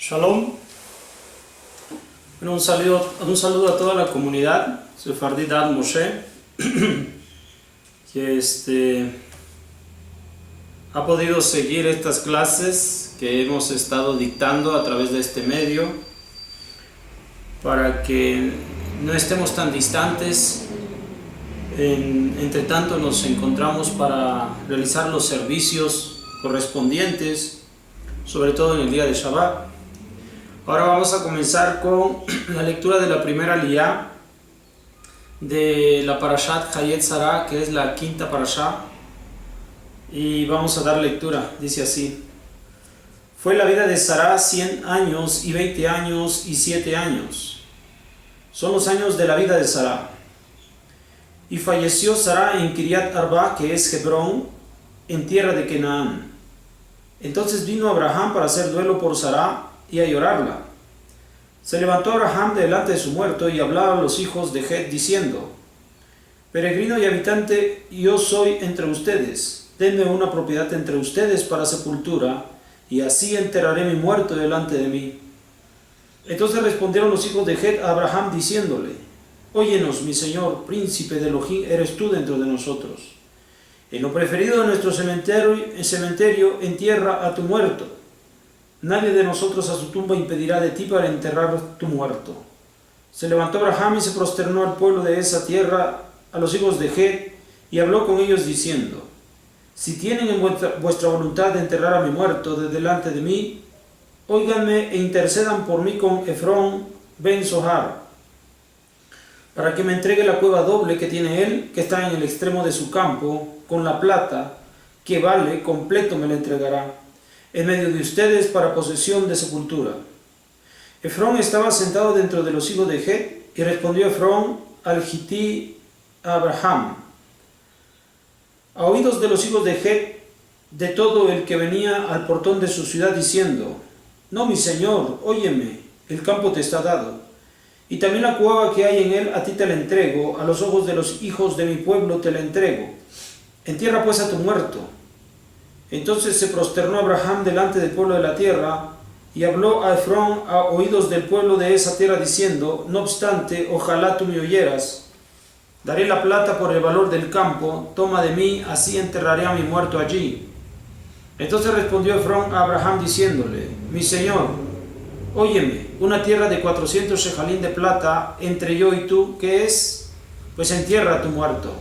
Shalom. Bueno, un saludo a toda la comunidad Sefardí Da'at Moshe que ha podido seguir estas clases que hemos estado dictando a través de este medio para que no estemos tan distantes. Entre tanto nos encontramos para realizar los servicios correspondientes, sobre todo en el día de Shabbat. Ahora vamos a comenzar con la lectura de la primera aliyá de la Parashat Hayet Sarah, que es la quinta parashá, y vamos a dar lectura. Dice así: fue la vida de Sarah 100 años y 20 años y 7 años. Son los años de la vida de Sarah. Y falleció Sarah en Kiriat Arba, que es Hebrón, en tierra de Canaán. Entonces vino Abraham para hacer duelo por Sarah y a llorarla. Se levantó Abraham delante de su muerto y hablaba a los hijos de Het diciendo: peregrino y habitante yo soy entre ustedes, denme una propiedad entre ustedes para sepultura, y así enterraré mi muerto delante de mí. Entonces respondieron los hijos de Het a Abraham diciéndole: óyenos, mi señor, príncipe de Elohim eres tú dentro de nosotros. En lo preferido de nuestro cementerio entierra a tu muerto. Nadie de nosotros a su tumba impedirá de ti para enterrar tu muerto. Se levantó Abraham y se prosternó al pueblo de esa tierra, a los hijos de Het, y habló con ellos diciendo: si tienen en vuestra voluntad de enterrar a mi muerto de delante de mí, óiganme e intercedan por mí con Efrón ben Zohar, para que me entregue la cueva doble que tiene él, que está en el extremo de su campo, con la plata, que vale, completo me la entregará, en medio de ustedes para posesión de sepultura. Efrón estaba sentado dentro de los hijos de Het, y respondió Efrón al Gití a Abraham, a oídos de los hijos de Het, de todo el que venía al portón de su ciudad, diciendo: no, mi señor, óyeme, el campo te está dado, y también la cueva que hay en él a ti te la entrego, a los ojos de los hijos de mi pueblo te la entrego. Entierra pues a tu muerto. Entonces se prosternó Abraham delante del pueblo de la tierra, y habló a Efrón a oídos del pueblo de esa tierra, diciendo: no obstante, ojalá tú me oyeras. Daré la plata por el valor del campo, toma de mí, así enterraré a mi muerto allí. Entonces respondió Efrón a Abraham diciéndole: mi señor, óyeme, una tierra de 400 shejalín de plata entre yo y tú, ¿qué es? Pues entierra a tu muerto.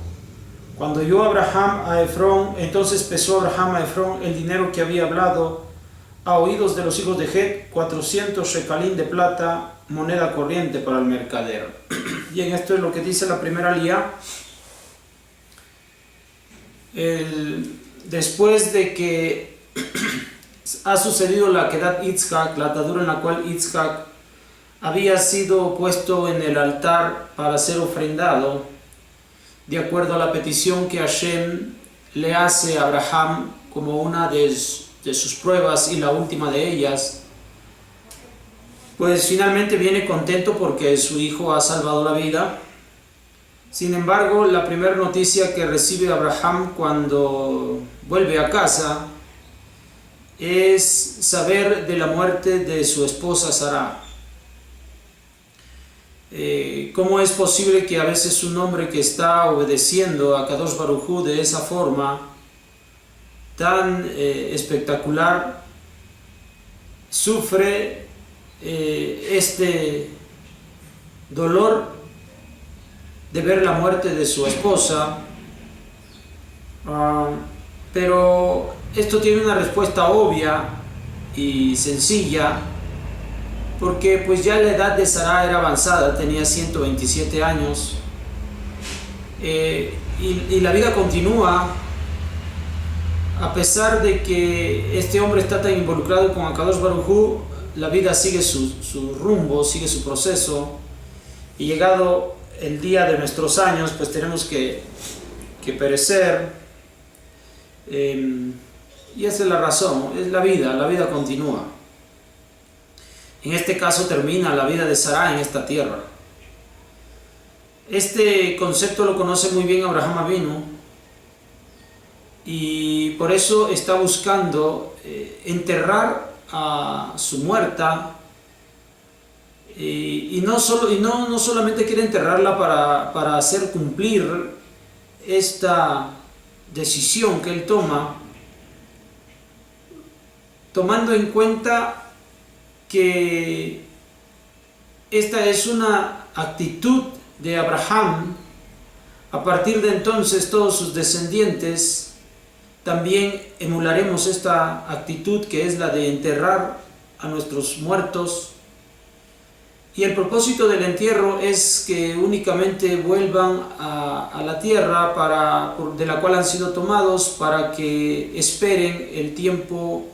Cuando oyó Abraham a Efrón, entonces pesó Abraham a Efrón el dinero que había hablado a oídos de los hijos de Het, 400 shekalín de plata, moneda corriente para el mercader. Bien, esto es lo que dice la primera aliyá. Después de que ha sucedido la Kedat Yitzhak, la atadura en la cual Yitzhak había sido puesto en el altar para ser ofrendado, de acuerdo a la petición que Hashem le hace a Abraham como una de sus pruebas y la última de ellas, pues finalmente viene contento porque su hijo ha salvado la vida. Sin embargo, la primera noticia que recibe Abraham cuando vuelve a casa es saber de la muerte de su esposa Sarah. ¿Cómo es posible que a veces un hombre que está obedeciendo a Kadosh Baruj Hu de esa forma tan espectacular sufre este dolor de ver la muerte de su esposa? Pero esto tiene una respuesta obvia y sencilla, porque pues ya la edad de Sarah era avanzada, tenía 127 años, y la vida continúa, a pesar de que este hombre está tan involucrado con Akadosh Baruj Hu. La vida sigue su rumbo, sigue su proceso, y llegado el día de nuestros años, pues tenemos que perecer, y esa es la razón, es la vida continúa. En este caso termina la vida de Sarah en esta tierra. Este concepto lo conoce muy bien Abraham Avinu, y por eso está buscando enterrar a su muerta, y no solamente quiere enterrarla para hacer cumplir esta decisión que él toma, tomando en cuenta que esta es una actitud de Abraham. A partir de entonces todos sus descendientes también emularemos esta actitud, que es la de enterrar a nuestros muertos. Y el propósito del entierro es que únicamente vuelvan a la tierra de la cual han sido tomados, para que esperen el tiempo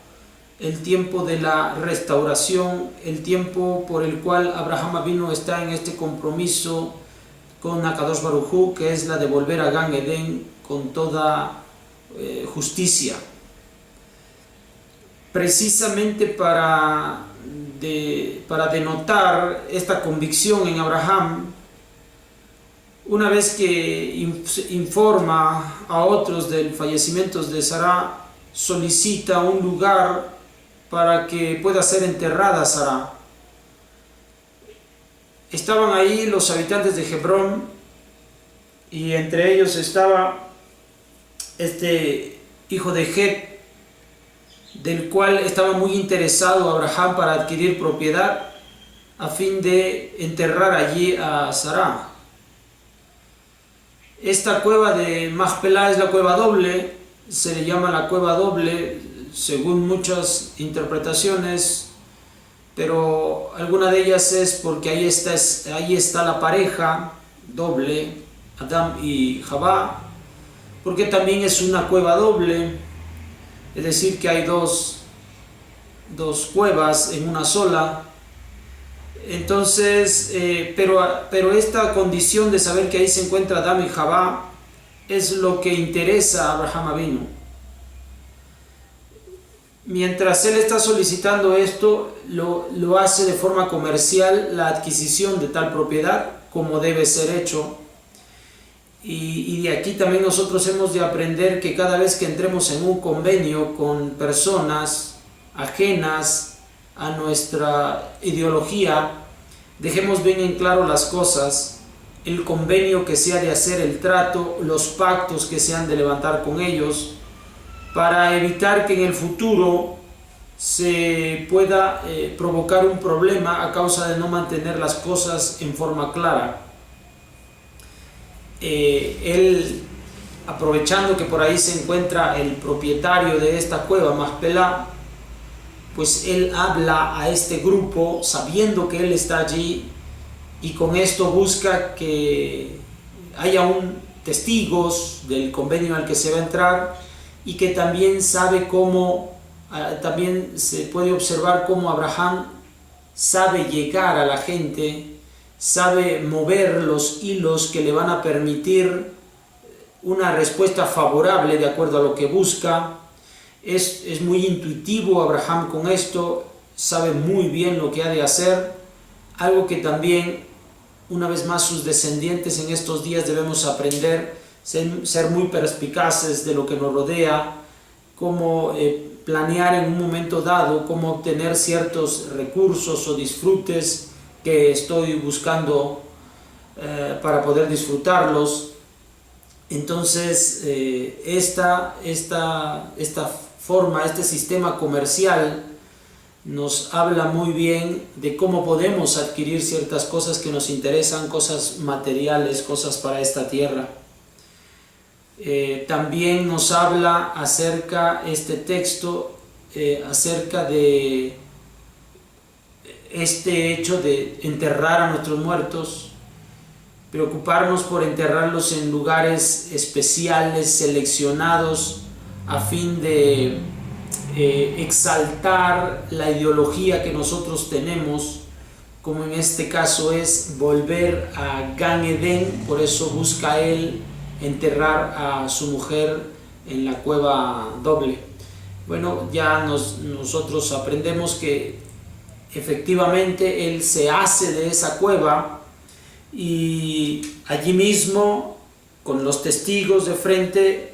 de la restauración, el tiempo por el cual Abraham Avinu está en este compromiso con Akadosh Baruj Hu, que es la de volver a Gan Edén con toda justicia. Precisamente para denotar esta convicción en Abraham, una vez que informa a otros del fallecimiento de Sarah, solicita un lugar para que pueda ser enterrada Sarah. Estaban ahí los habitantes de Hebrón, y entre ellos estaba este hijo de Het, del cual estaba muy interesado Abraham para adquirir propiedad a fin de enterrar allí a Sarah. Esta cueva de Machpelah es la cueva doble, se le llama la cueva doble según muchas interpretaciones, pero alguna de ellas es porque ahí está la pareja doble, Adán y Javá, porque también es una cueva doble, es decir, que hay dos cuevas en una sola. Entonces, pero esta condición de saber que ahí se encuentra Adán y Javá es lo que interesa a Abraham Avinu. Mientras él está solicitando esto, lo hace de forma comercial, la adquisición de tal propiedad, como debe ser hecho. Y de aquí también nosotros hemos de aprender que cada vez que entremos en un convenio con personas ajenas a nuestra ideología, dejemos bien en claro las cosas, el convenio que se ha de hacer, el trato, los pactos que se han de levantar con ellos, para evitar que en el futuro se pueda provocar un problema a causa de no mantener las cosas en forma clara. Él, aprovechando que por ahí se encuentra el propietario de esta cueva, Machpelah, pues él habla a este grupo sabiendo que él está allí, y con esto busca que haya testigos del convenio al que se va a entrar, y que también también se puede observar cómo Abraham sabe llegar a la gente, sabe mover los hilos que le van a permitir una respuesta favorable de acuerdo a lo que busca. Es muy intuitivo Abraham con esto, sabe muy bien lo que ha de hacer, algo que también, una vez más, sus descendientes en estos días debemos aprender, ser muy perspicaces de lo que nos rodea, cómo planear en un momento dado, cómo obtener ciertos recursos o disfrutes que estoy buscando para poder disfrutarlos. Entonces esta forma, este sistema comercial nos habla muy bien de cómo podemos adquirir ciertas cosas que nos interesan, cosas materiales, cosas para esta tierra. También nos habla este texto acerca de este hecho de enterrar a nuestros muertos, preocuparnos por enterrarlos en lugares especiales, seleccionados, a fin de exaltar la ideología que nosotros tenemos, como en este caso es volver a Gan Edén. Por eso busca él enterrar a su mujer en la cueva doble. Bueno, ya nosotros aprendemos que efectivamente él se hace de esa cueva, y allí mismo, con los testigos de frente,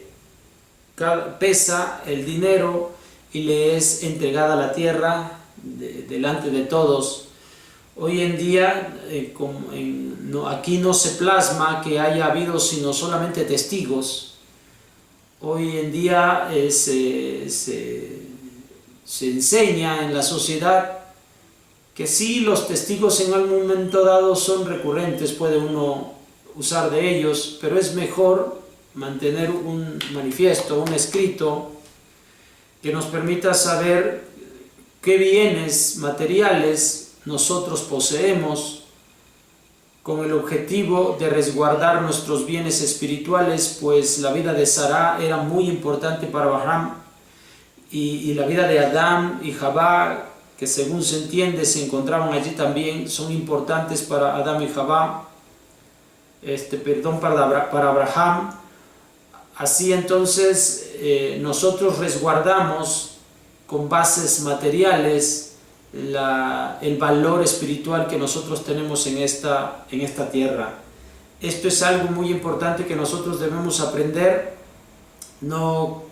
pesa el dinero y le es entregada la tierra delante de todos. Hoy en día aquí no se plasma que haya habido sino solamente testigos. Hoy en día se enseña en la sociedad que sí, los testigos en algún momento dado son recurrentes, puede uno usar de ellos, pero es mejor mantener un manifiesto, un escrito que nos permita saber qué bienes materiales nosotros poseemos, con el objetivo de resguardar nuestros bienes espirituales, pues la vida de Sará era muy importante para Abraham, y la vida de Adán y Jabá, que según se entiende se encontraban allí también, son importantes para Adán y Jabá, para Abraham. Así entonces nosotros resguardamos con bases materiales el valor espiritual que nosotros tenemos en esta tierra. Esto es algo muy importante que nosotros debemos aprender, no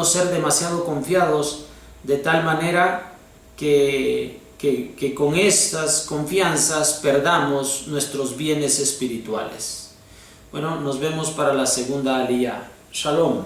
ser demasiado confiados, de tal manera que con estas confianzas perdamos nuestros bienes espirituales. Bueno, nos vemos para la segunda aliyá. Shalom.